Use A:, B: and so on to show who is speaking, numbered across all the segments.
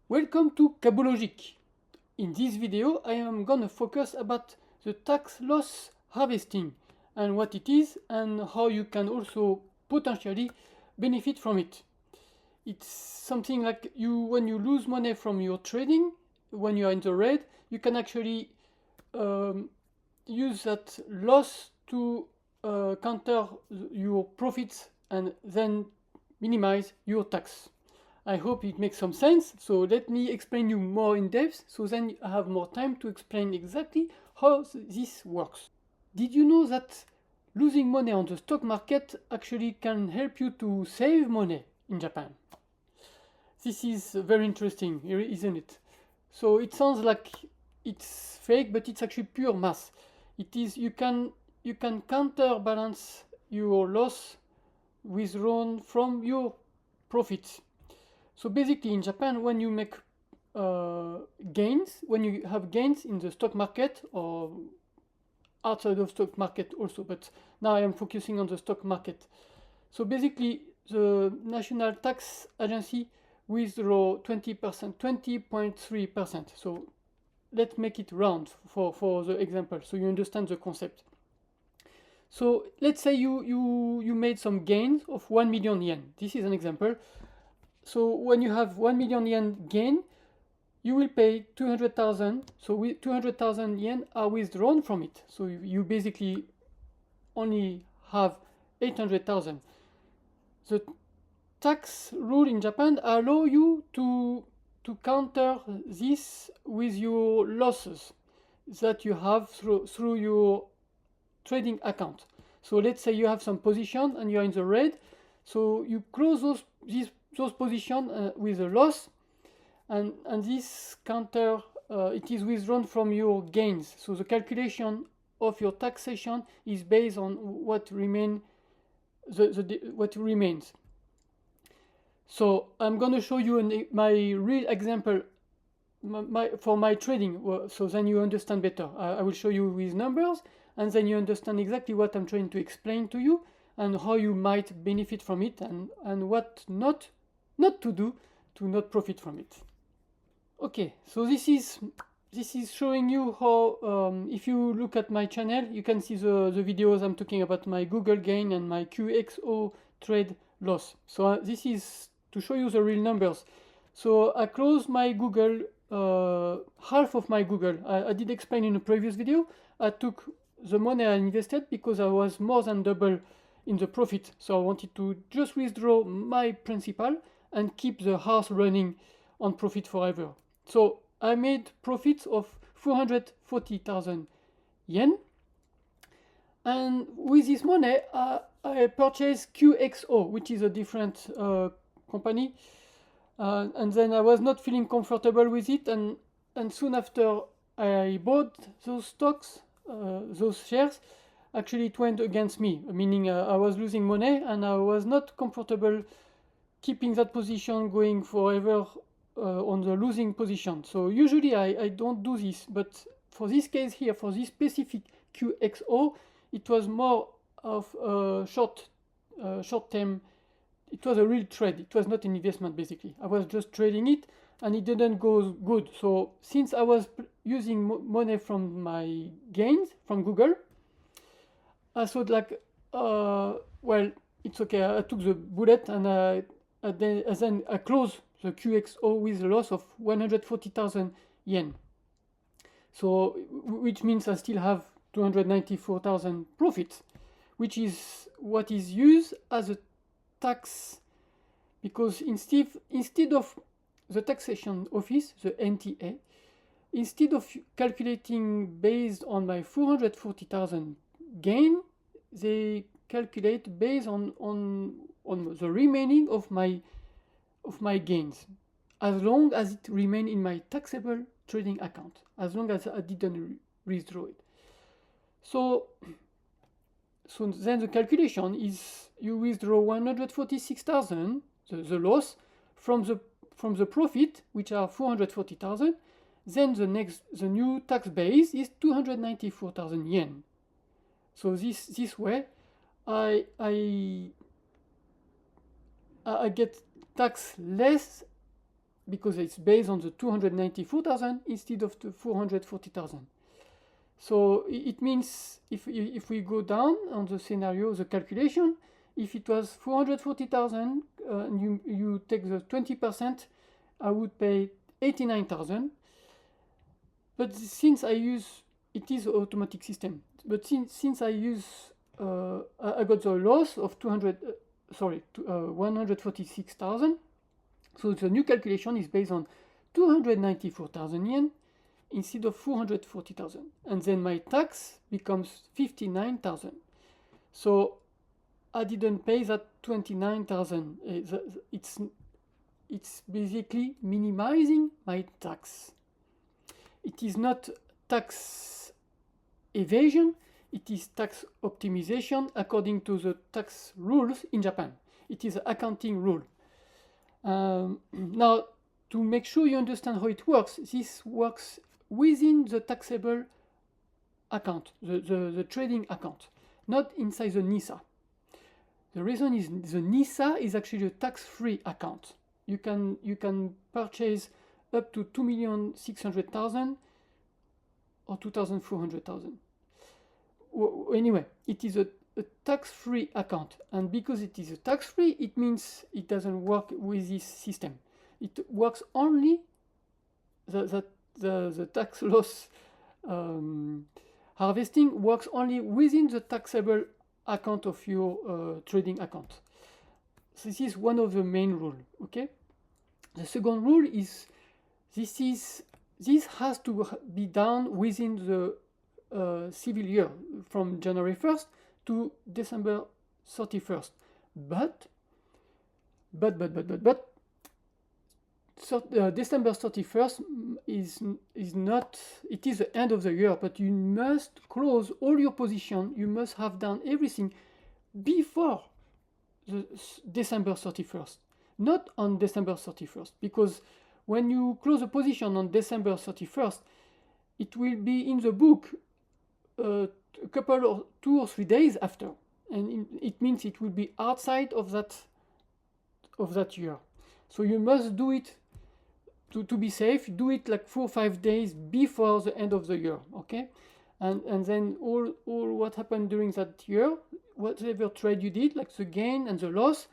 A: Welcome to Kabu Logic. In this video I am gonna focus about the tax loss harvesting and what it is and how you can also potentially benefit from it. It's something like when you lose money from your trading, when you are in the red, you can actually use that loss to counter your profits and then minimize your tax. I hope it makes some sense, so let me explain you more in depth, so then I have more time to explain exactly how this works. Did you know that losing money on the stock market actually can help you to save money in Japan? This is very interesting, isn't it? So it sounds like it's fake, but it's actually pure math. It is you can counterbalance your loss withdrawn from your profits. So basically in Japan, when you make gains, when you have gains in the stock market or outside of stock market also, but now I am focusing on the stock market. So basically the National Tax Agency withdraw 20%, 20.3%. So let's make it round for the example, so you understand the concept. So let's say you made some gains of 1 million yen. This is an example. So when you have 1 million yen gain, you will pay 200,000. So 200,000 yen are withdrawn from it. So you basically only have 800,000. The tax rule in Japan allow you to counter this with your losses that you have through your trading account. So let's say you have some position and you are in the red. So you close those positions with a loss, and this counter it is withdrawn from your gains. So the calculation of your taxation is based on what remains. So I'm going to show you my real example for my trading, so then you understand better. I will show you with numbers, and then you understand exactly what I'm trying to explain to you and how you might benefit from it, and what not to do to not profit from it. Okay, so this is showing you how if you look at my channel, you can see the videos I'm talking about my Google gain and my QXO trade loss. So this is to show you the real numbers. So I closed my Google, half of my Google. I did explain in a previous video. I took the money I invested because I was more than double in the profit. So I wanted to just withdraw my principal and keep the house running on profit forever. So I made profits of 440,000 yen. And with this money, I purchased QXO, which is a different company. And then I was not feeling comfortable with it. And soon after I bought those stocks, those shares, actually it went against me, meaning I was losing money and I was not comfortable keeping that position going forever on the losing position. So usually I don't do this, but for this case here, for this specific QXO, it was more of a short term. It was a real trade. It was not an investment basically. I was just trading it and it didn't go good. So since I was using money from my gains from Google, I thought like, well, it's okay. I took the bullet and then I closed the QXO with a loss of 140,000 yen. So, which means I still have 294,000 profits, which is what is used as a tax, because instead of the taxation office, the NTA, instead of calculating based on my 440,000 gain, they calculate based on the remaining of my gains, as long as it remain in my taxable trading account, as long as I didn't withdraw it. So then the calculation is you withdraw 146,000, the loss, from the profit, which are 440,000. Then the new tax base is 294,000 yen. So this way, I get tax less because it's based on the 294,000 instead of the 440,000. So it means if we go down on the scenario, the calculation, if it was 440,000 and you take the 20%, I would pay 89,000. But since I use, it is an automatic system. But since I use, I got the loss of 146,000. So the new calculation is based on 294,000 yen instead of 440,000. And then my tax becomes 59,000. So I didn't pay that 29,000. It's basically minimizing my tax. It is not tax evasion, it is tax optimization according to the tax rules in Japan. It is an accounting rule. Now, to make sure you understand how it works, this works within the taxable account, the trading account, not inside the NISA. The reason is the NISA is actually a tax-free account. You can purchase up to 2,600,000 or 2,400,000. Anyway, it is a tax-free account, and because it is a tax-free, it means it doesn't work with this system. It works only the tax loss harvesting works only within the taxable account of your trading account. So this is one of the main rules. Okay. The second rule is this has to be done within the civil year from January 1st to December 31st. But December 31st is not, it is the end of the year, but you must close all your position, you must have done everything before the December 31st, not on December 31st, because when you close a position on December 31st, it will be in the book a couple or 2 or 3 days after, and it means it will be outside of that year. So you must do it to be safe. Do it like 4 or 5 days before the end of the year, okay? And then all what happened during that year, whatever trade you did, like the gain and the loss,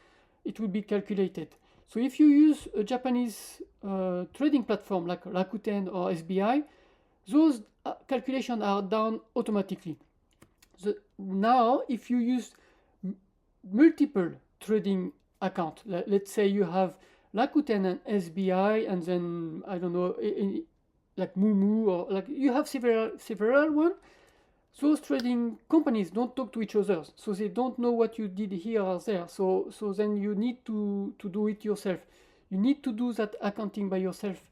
A: it will be calculated. So if you use a Japanese trading platform like Rakuten or SBI, those calculations are done automatically. Now, if you use multiple trading accounts, let's say you have Rakuten and SBI, and then I don't know, like Mumu, or like you have several ones. Those trading companies don't talk to each other, so they don't know what you did here or there. So then you need to do it yourself. You need to do that accounting by yourself.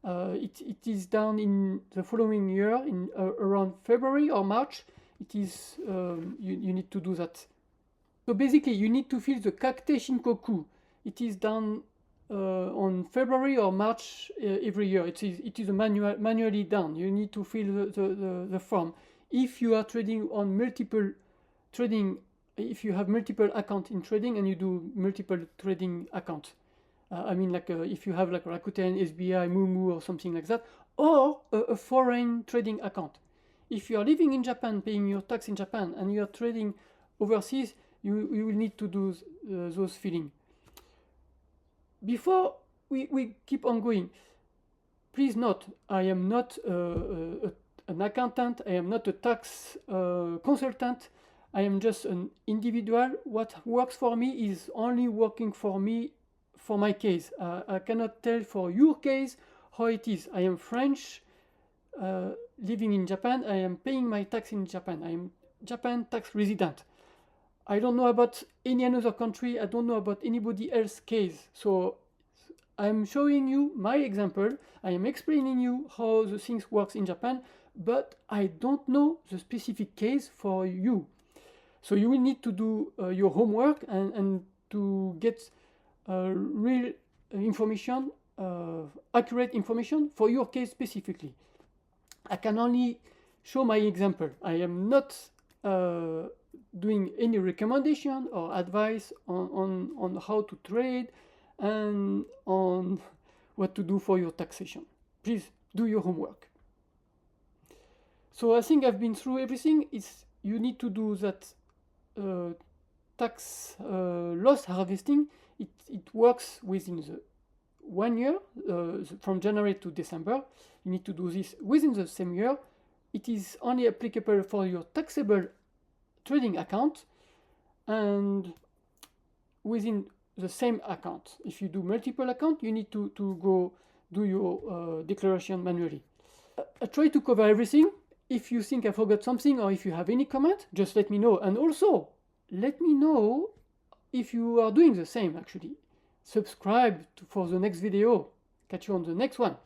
A: It is done in the following year, in around February or March. It is you need to do that. So basically, you need to fill the Kakuteishinkoku. It is done on February or March every year. It is manually done. You need to fill the form. If you are trading on multiple trading, if you have multiple accounts in trading and you do multiple trading accounts, I mean, like if you have like Rakuten, SBI, Mumu, or something like that, or a foreign trading account. If you are living in Japan, paying your tax in Japan, and you are trading overseas, you will need to do those filling. Before we keep on going, please note, I am not an accountant, I am not a tax consultant, I am just an individual. What works for me is only working for me for my case. I cannot tell for your case how it is. I am French, living in Japan, I am paying my tax in Japan, I am Japan tax resident. I don't know about any another country, I don't know about anybody else's case. So I'm showing you my example, I am explaining you how the things works in Japan, but I don't know the specific case for you. So you will need to do your homework and to get real information, accurate information for your case specifically. I can only show my example. I am not doing any recommendation or advice on how to trade and on what to do for your taxation. Please do your homework. So I think I've been through everything. You need to do that tax loss harvesting. It works within the 1 year, from January to December. You need to do this within the same year. It is only applicable for your taxable trading account and within the same account. If you do multiple accounts, you need to go do your declaration manually. I try to cover everything. If you think I forgot something or if you have any comment, just let me know. And also, let me know if you are doing the same, actually. Subscribe for the next video. Catch you on the next one.